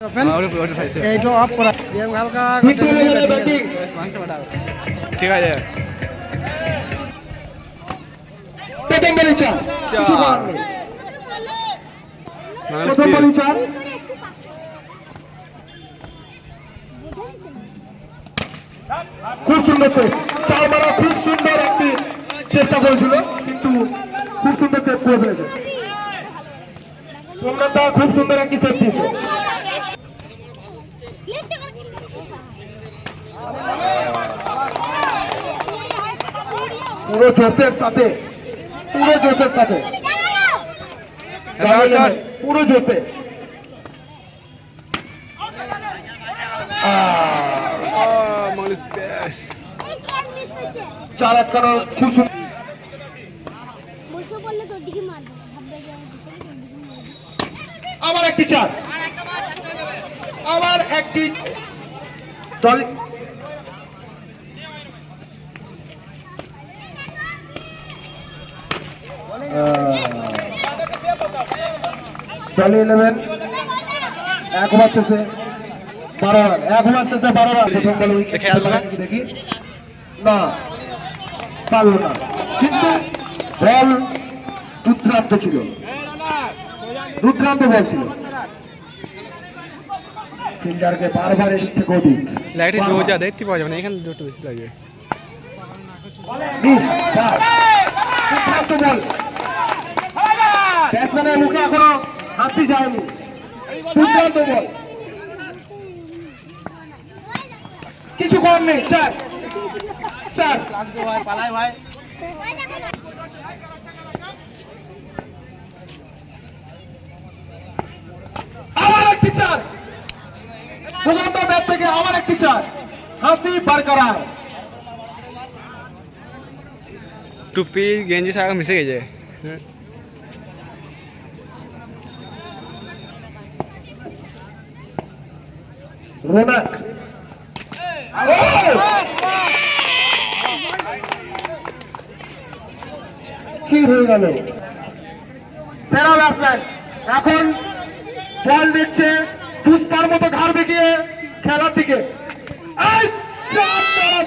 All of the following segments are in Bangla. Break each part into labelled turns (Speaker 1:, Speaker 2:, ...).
Speaker 1: এইটা অফ করা গেম হালকা ঠিক আছে।
Speaker 2: প্রথম বলি চার, কিছু করার নেই। প্রথম বলি চার, খুব সুন্দর সেভ। চার মারা খুব সুন্দর একটি চেষ্টা করেছিল, কিন্তু খুব সুন্দর সেভ করে ফেলেছে। সোমনাথ দা খুব সুন্দর একটি সেভ দিয়েছে। পুরো জোশের সাথে, পুরো জোশের সাথে, পুরো জোশে। চার আটকানো খুব সুন্দর। আবার একটি চার, আবার একটি দল। চালিয়ে নেবেন। এক ওভার শেষে 12 রান, এক ওভার শেষে 12 রান। প্রথম বলে দেখি না, পারল না, কিন্তু বল দুর্দান্ত ছিল, দুর্দান্ত বল ছিল। ফিল্ডারকে বারবার এদিক থেকে ওদিক
Speaker 1: লাইটে জোর যা দেখতে পাওয়া যাবে না, এখানে জোরটা বেশি লাগে।
Speaker 2: দুর্দান্ত বল, ব্যাটসম্যানের মুখে এখনো হাসি যায়নি। দুর্দান্ত বল, কিছু করার নেই। চার চার, আবার একটি চার, ভূগন্ত ব্যাট থেকে আবার একটি চার। হাসি বরকরার।
Speaker 1: টুপি গেঞ্জি সারা মিশে গেছে।
Speaker 2: রোনাক কি হয়ে গেল? সেরা ব্যাটসম্যান এখন বল দিচ্ছে পুষ্পার মতো ঘাড় বেঁকিয়ে খেলার দিকে।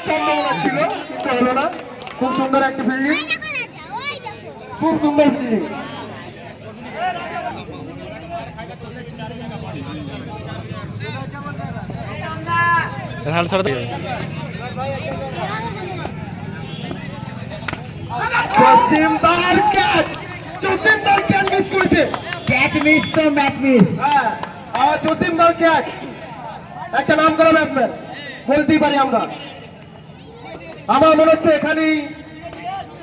Speaker 2: সম্ভাবনা ছিল, কিন্তু হলো না। খুব সুন্দর একটি ফিল্ডিং, খুব সুন্দর ফিল্ডিং। জসিমদার ক্যাচ, জসিমদার ক্যাচ মিস করেছে। ক্যাচ মিস তো ম্যাচ মিস। হ্যাঁ, আর জসিমদার ক্যাচ, একটা নাম করা ব্যাটসম্যান বলতেই পারি আমরা। আমার মনে হচ্ছে এখানেই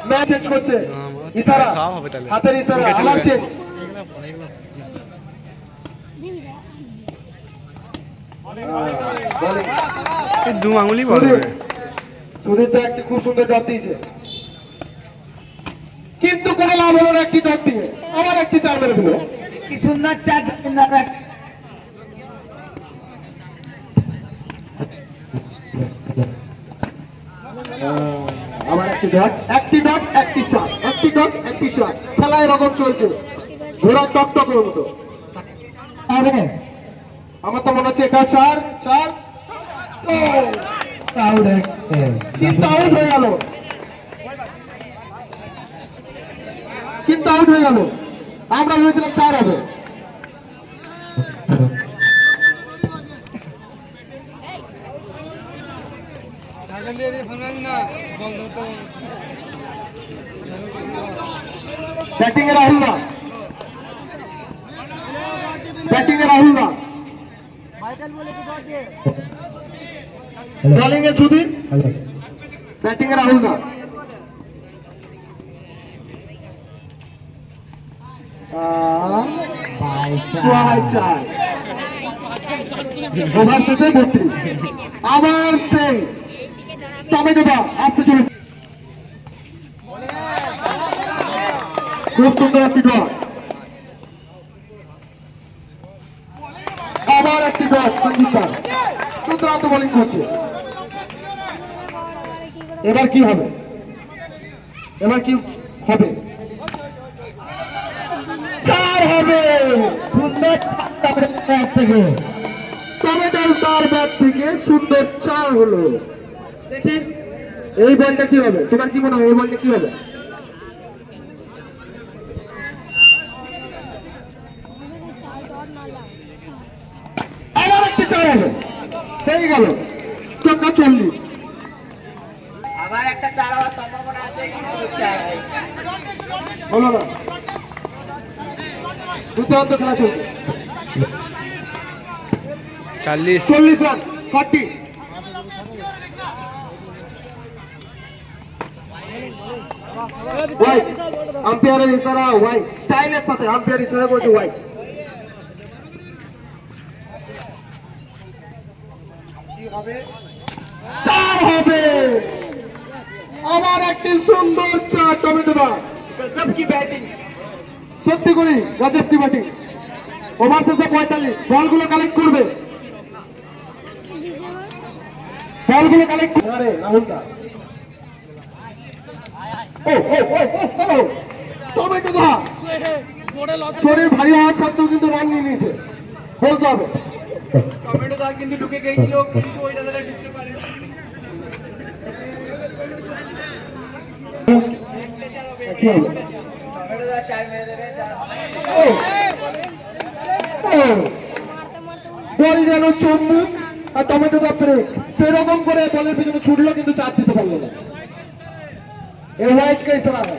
Speaker 2: ম্যাচ চেঞ্জ করছে। ইশারা, হাতের ইশারা, আমার চেঞ্জ।
Speaker 1: দু আঙুলি বল,
Speaker 2: সুদীপ দা একটি খুব সুন্দর ডট দিয়েছে, কিন্তু কোনো লাভ হলো না। একটি ডট দিয়ে আবার একটি চার মেরে দিল। কি সুন্দর চার, আবার একটি ডট, একটি ডট, একটি চার, একটি ডট, একটি চার। খেলা এরকম চলছে, ঘোড়া টকটকের মতো। আমার তো মনে হচ্ছে এটা চার চার, আউট হয়ে গেল, কিন্তু আউট হয়ে গেল। আমরা ভেবেছিলাম চার হবে। ব্যাটিং এ রাহুল না, ব্যাটিং এ রাহুল না, বোলিং এ সুধীর, ব্যাটিং এ রাহুল না। ওভার শেষে 32, আবার সেই টমেটো বা আসতে চলেছে। খুব সুন্দর একটি ডট, আবার একটি ডট। সঞ্জিতার দুর্দান্ত বোলিং করছে। এবার কি হবে, এবার কি হবে? চার হবে। সুন্দর ছাড়টা থেকে তার ব্যাট থেকে সুন্দর 4 হলো। দেখি এই বলটা কি হবে, তোমার কি মনে হয় এই বলটা কি হবে? আবার একটা 4 হবে, হয়ে গেল 40।
Speaker 3: আবার একটা 4 হওয়ার সম্ভাবনা আছে কিন্তু 4
Speaker 2: হলো না, দুর্দান্ত খেলা চলছে।
Speaker 1: 40
Speaker 2: 40 রান 40। হোয়াইট আম্পায়ারের ইশারা, হোয়াইট স্টাইলের সাথে আম্পায়ার ইশারা করছে হোয়াইট। কি হবে? 4 হবে। আবার একটি সুন্দর 4 টমেটো দা। গজব কি ব্যাটিং, সত্যি করি গজব কি ব্যাটিং। ওভার শেষে 45, বলগুলো কালেক্ট করবে, বলগুলো কালেক্ট করে রাহুল দা। ও ও ও ও টমেটো দা শরীর ভারী হওয়ার সত্ত্বেও কিন্তু রান নিয়ে নিয়েছে, বলতে হবে।
Speaker 3: টমেটো দা কিন্তু ঢুকে গিয়েছিল কিন্তু ওইটা ধরে ঢুকতে পারে।
Speaker 2: কি হবে?
Speaker 3: টমেটো দা 4 মেরে দেবে।
Speaker 2: ও ও বল যেন চম্বুক আর টমেটো দা ব্রেক, সেরকম করে বলের পিছনে ছুটলো কিন্তু 4 দিতে পারলো না। এই হোয়াইট কে ইশারা है।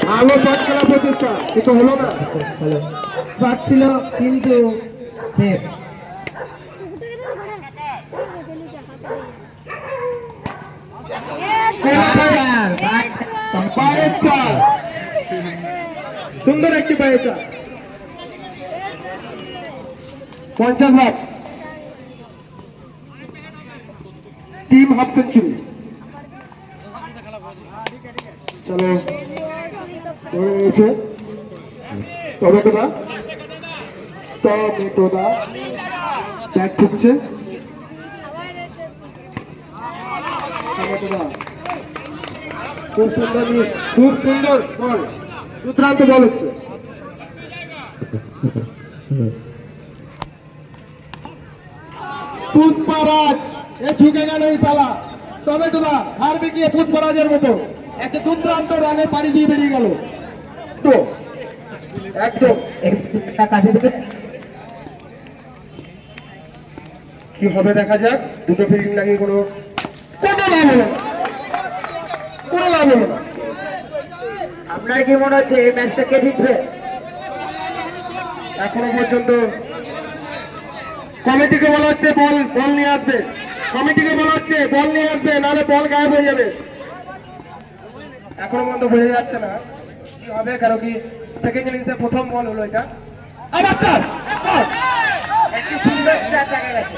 Speaker 2: ভালো শট খেলা প্রচেষ্টা কিন্তু হলো না, পাচ্ছিল কিন্তু সেফ। পায়ের চাল, সুন্দর একটি পায়ের চাল। 50 রান, টিম হাফ সেঞ্চুরি। চলো ধরে নিয়েছে টমেটো দা, টমেটো দা ব্যাট ঠুকছে। টমেটো দা খুব সুন্দর, খুব সুন্দর বল, দুর্দান্ত বল হচ্ছে। পুষ্পারাজ এ ঝুঁকে গেল এই পালা। টমেটো দা হারবে গিয়ে পুষ্পারাজের মতো একটা দুর্দান্ত রানে পাড়ি দিয়ে বেরিয়ে গেল। তো একদম কি হবে দেখা যাক। দুটো ফিল্ডিং লাগিয়ে কোনো লাভ হলো না, কোনো লাভ হলো না।
Speaker 3: আপনার কি মনে হচ্ছে এই ম্যাচটা কে জিতবে?
Speaker 2: এখনো পর্যন্ত কমিটিকে বলা হচ্ছে বল বল নিয়ে আসবে, কমিটিকে বলা হচ্ছে বল নিয়ে আসবে, নাহলে বল গায়েব হয়ে যাবে। এখনো পর্যন্ত বোঝা যাচ্ছে না কি হবে, কারণ কি সেকেন্ড ইনিংসের প্রথম বল হলো এটা। আবার 4
Speaker 3: একটি সুন্দর 4 দেখা গেছে।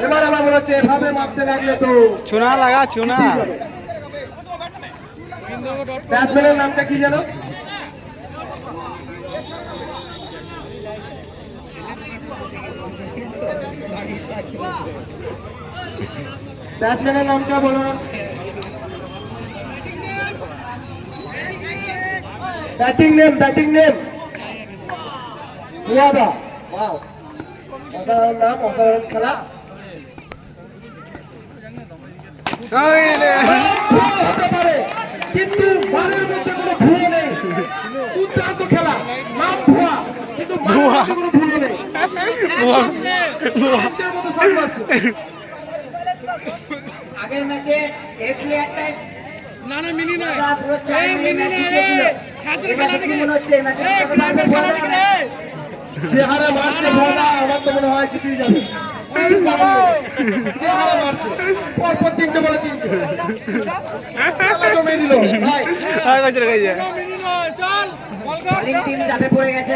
Speaker 2: এবার আমার মনে হচ্ছে এভাবে মারতে লাগলে তো
Speaker 1: চুনা লাগা চুনা।
Speaker 2: ব্যাটসম্যানের নামটা কি জানো? ব্যাটসম্যানের নামটা বলো। ব্যাটিং নেম, ব্যাটিং নেম ভুয়াদা। ওয়াও, অসাধারণ নাম, অসাধারণ খেলা। ভুয়া হতে পারে কিন্তু মানের মধ্যে কোনো ভুয়া নেই। দুর্দান্ত খেলা, নাম ভুয়া কিন্তু মানের মধ্যে কোনো ভুয়া নেই। ভুয়াদের মতো শট মারছে।
Speaker 3: আগের ম্যাচে এই প্লেয়ারটাই
Speaker 4: না না মিনি নয়,
Speaker 3: পুরো 4
Speaker 4: এই
Speaker 3: মিনিট
Speaker 4: মিনি
Speaker 3: ম্যাচ
Speaker 4: নয়
Speaker 3: জিতেছিল।
Speaker 4: রে, ছাঁচের
Speaker 3: এই
Speaker 4: খেলা
Speaker 3: ম্যাচে কি
Speaker 4: দেখে
Speaker 3: মনে হচ্ছে এই ম্যাচে
Speaker 4: এই গ্রামের খেলা দেখে রে।
Speaker 2: যে হারে মারছে ভুয়াদা, আমার তো মনে হয় জিতেই যাবে। কিছু করার নেই। যে হারে মারছে পরপর 3টে বলে 3টে খেলা জমে দিল ভাই।
Speaker 4: মিনি নয়, চল বল কর।
Speaker 3: বোলিং টিম চাপে পড়ে গেছে।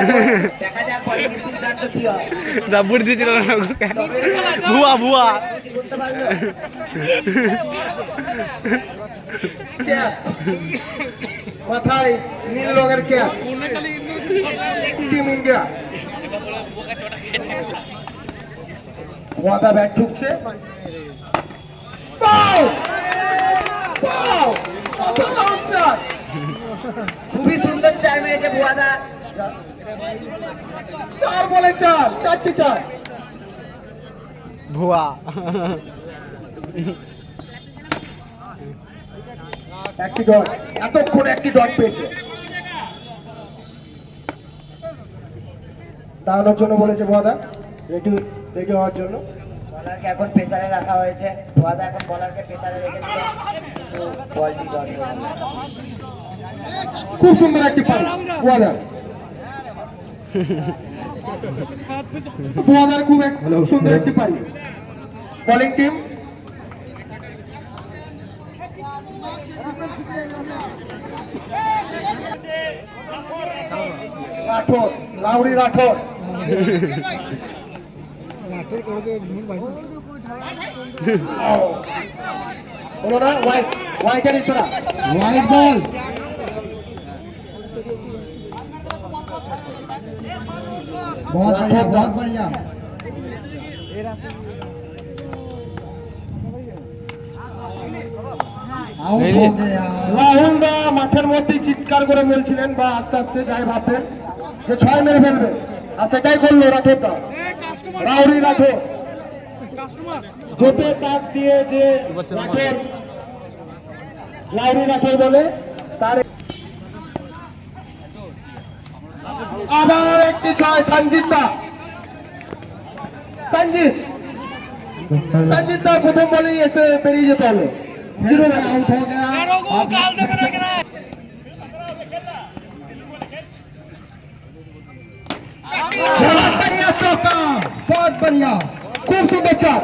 Speaker 3: দেখা যাক বোলিং সিদ্ধান্ত কি হয়।
Speaker 1: দাবুড়ি দিয়েছিল না ভুয়া ভুয়া।
Speaker 3: বুঝতে পারলো
Speaker 2: ক্যাপ মাথায় নীল রঙের ক্যাপ, টিম ইন্ডিয়া। ওয়াদা ব্যাট ঢুকছে। পাও! পাও! অসাধারণ চার।
Speaker 3: খুবই সুন্দর 4 মেরেছে ভুয়াদা।
Speaker 2: 4 বলে 4, 4টি 4।
Speaker 1: ভুয়া
Speaker 2: একটি ডট, এতক্ষণ একটি ডট পেয়েছে। দাঁড়ানোর জন্য বলেছে ভুয়াদা, রেডি হওয়ার জন্য।
Speaker 3: বলারকে এখন প্রেসারে রাখা হয়েছে, ভুয়াদা এখন বলারকে প্রেসারে রেখেছিল, কিন্তু বলটি ডট হয়ে গেল।
Speaker 2: খুব সুন্দর একটি পাস ভুয়াদার। ভুয়াদার খুব সুন্দর একটি pass. Bowling team Rathore, লাউরি Rathore. বলো না, ওয়াইটের ইশারা, ওয়াইট বল। बहुत बढ़िया, बहुत बढ़िया। রাহুল দা মাঠের মধ্যে চিৎকার করে বলছিলেন বা আস্তে আস্তে যাই ভাবতেন যে 6 মেরে ফেলবে, আর সেটাই করলো রাঠোর দা। রাহুল রাঠোর গোপে তাক দিয়ে যে রাঠোর, লাউরি রাঠোর বলে তার। আবার একটি 6, সঞ্জিত দা। সঞ্জিত দা প্রথম বলেই এসে পেরিয়ে যেতে হলো। 0 রান আউট হয়ে গেল। बहुत बढ़िया चौका, बहुत बढ़िया, खूब सुंदर चार।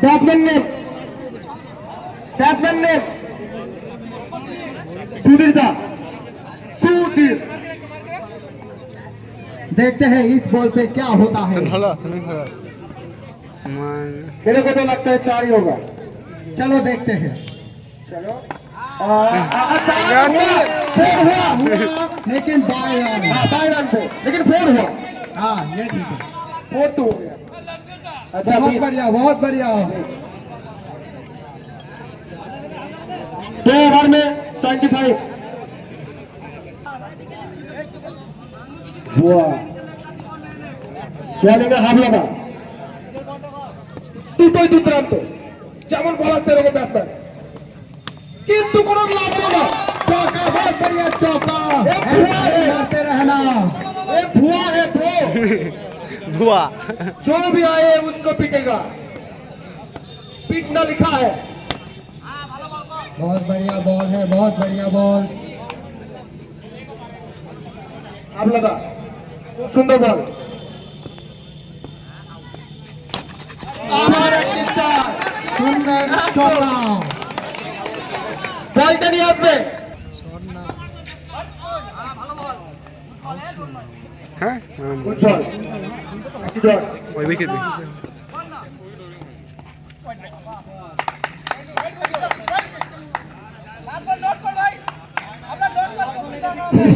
Speaker 2: बैट्समैन ने सुधीर दा, सुधीर। देखते हैं इस बॉल पे क्या होता है। मेरे को तो लगता है 4 ही होगा, चलो देखते हैं। चलो हुआ, लेकिन बाय रन पे, लेकिन 4 हुआ। हाँ ये ठीक है, 4 तो हो गया। अच्छा बहुत बढ़िया, बहुत बढ़िया। 2 ओवर में 25 हुआ। বলিংয়ে হামলা না, দুটোই দুর্দান্ত, যেমন বলার সেরকম ব্যাটসম্যান, কিন্তু কোন লাভ হলো না। चौका, बहुत बढ़िया चौका। मारते रहना, ये भुआ है ब्रो।
Speaker 1: भुआ
Speaker 2: जो भी आए उसको पीटेगा, पीटना लिखा है। बहुत बढ़िया बॉल है, बहुत बढ़िया बॉल। अब लगा सुंदर बॉल। सुंदर चौका, বলটা নিয়ে আসবে।
Speaker 1: হ্যাঁ ওই উইকেট।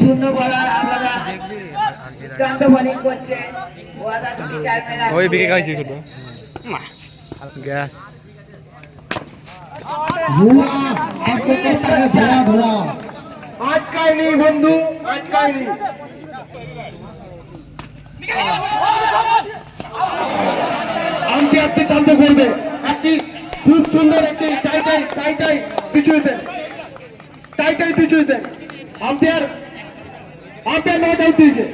Speaker 3: সুন্দর বলার আপনারা দুর্দান্ত বোলিং করছে, ভুয়াদা দুটি 4 মেরে
Speaker 1: ওই বিকে খাইছি কত গ্যাস।
Speaker 2: আটকায়নি বন্ধু, আটকায়নি। আম্পায়ার সিদ্ধান্ত করবে। একটি খুব সুন্দর একটি টাইটাই সিচুয়েশন। আম্পায়ার नॉट आउट दीजिए।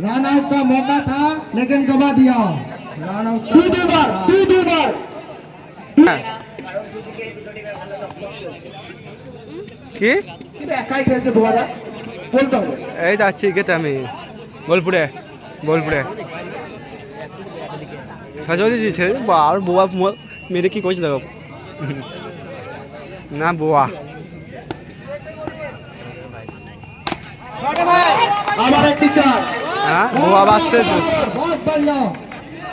Speaker 2: रन आउट का मौका था लेकिन गवा दिया। रन आउट दो बार
Speaker 1: কি
Speaker 2: একাই খেলছে দুবারা, বলতে হবে।
Speaker 1: এই যাচ্ছি গেতে আমি বোলপুরে আর বোয়া মেরে কি করছে দেখো না বোয়া।
Speaker 2: আবার একটি 4।
Speaker 1: হ্যাঁ বোয়া বাসছে।
Speaker 2: बहुत बढ़िया।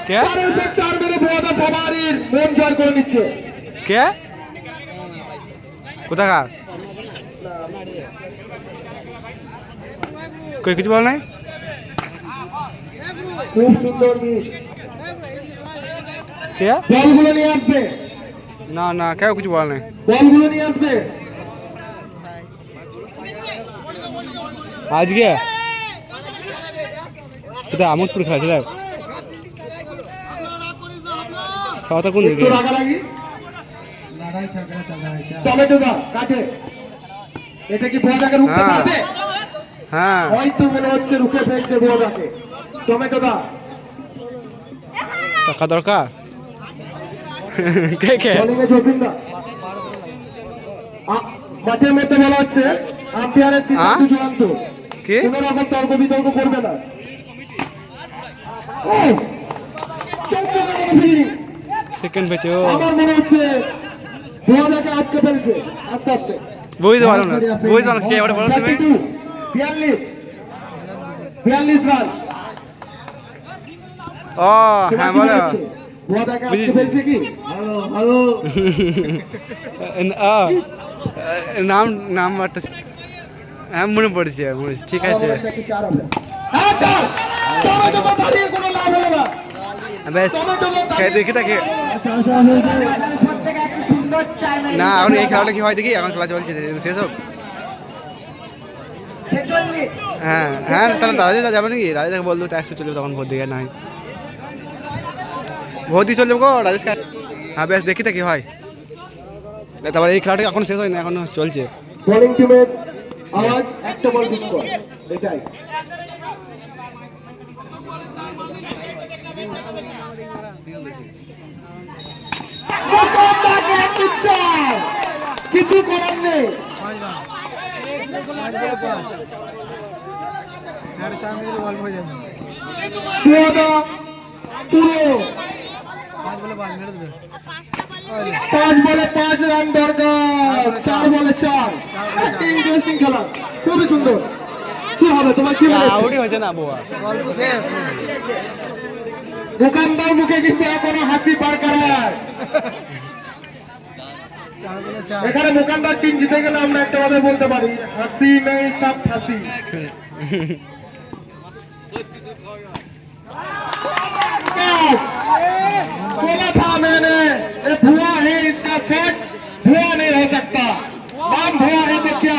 Speaker 1: কে
Speaker 2: 4 মেরে বোয়াদা সবারই মন জয় করে নিচ্ছে।
Speaker 1: কে কোথাকার কই কিছু বল নাই।
Speaker 2: খুব সুন্দর মিস।
Speaker 1: কে
Speaker 2: বলগুলো নিয়ে আসবে,
Speaker 1: না কেউ কিছু বল নাই।
Speaker 2: বলগুলো নিয়ে আসবে।
Speaker 1: আজকে এটা আমোদপুর খেলা ছিল সবাই কোন দিকে
Speaker 2: একটু রাগারাগি টমেটো দা কাটে এটা কি ভুয়াটাকে রুখতে
Speaker 1: হ্যাঁ।
Speaker 2: পারবে
Speaker 1: হ্যাঁ
Speaker 2: হয়তো মনে হচ্ছে রুখে ফেলছে ভুয়াটাকে টমেটো দা
Speaker 1: টাকা দরকার কে কে
Speaker 2: বোলিং এ জসিম দা মাঠের মধ্যে বলা হচ্ছে আম্পায়ারের সিদ্ধান্ত চূড়ান্ত
Speaker 1: কি
Speaker 2: কোন রকম তর্ক বিতর্ক করবে না ও চমৎকার একটা ফিল্ডিং।
Speaker 1: সেকেন্ড পেয়েছে ও
Speaker 2: আমার মনে হচ্ছে ভুয়াটাকে আটকে ফেলছে আস্তে আস্তে
Speaker 1: বুঝতে পারো না বুঝতে পারো কে ওটা বলো তুমি
Speaker 2: 32 42 রান
Speaker 1: ও হ্যাঁ বলো
Speaker 2: ভুয়াটাকে আটকে
Speaker 1: বুঝেছি।
Speaker 2: ফেলছে কি ভালো ভালো
Speaker 1: নাম নাম্বারটা হ্যাঁ মনে পড়েছে ঠিক আছে
Speaker 2: হ্যাঁ চার টমেটো তো দাঁড়িয়ে কোনো লাভ হলো না
Speaker 1: বেশ খেয়ে দেখি তাকে
Speaker 3: উপর থেকে একটা সুন্দর চাই
Speaker 1: না এখন এই খেলাটা কি হয় দেখি এখন খেলা চলছে শেষ হোক
Speaker 3: 46
Speaker 1: হ্যাঁ হ্যাঁ তাহলে দাদা যাবে নাকি রাজা বললো ট্যাক্সে চলবে তখন ভোট দিকে নাই ভোট দিয়ে চলে যাবো গো রাজেশ হ্যাঁ বেশ দেখি তা কি হয় তারপরে এই খেলাটা এখন শেষ হয় না এখনো চলছে
Speaker 2: বোলিং টিমের আওয়াজ একটা বল মিস কর এটাই কিছু করার নেই পুরো পাঁচ বলে 5 রান দরকার 4 বলে 4 একটা ইন্টারেস্টিং খেলা খুবই সুন্দর কি হবে তোমার কি মনে হচ্ছে
Speaker 1: আউটই হয়েছে না বোয়া
Speaker 2: দোকানদার মুখে কিন্তু এখনো হাসি বরকরার এখানে দোকানদার টিম জিতে গেলে আমরা একটা কথা বলতে পারি হাসি নেই সব হাসি बोला था मैंने ये भुआ है इसका सेट भुआ नहीं रह सकता नाम भुआ है तो क्या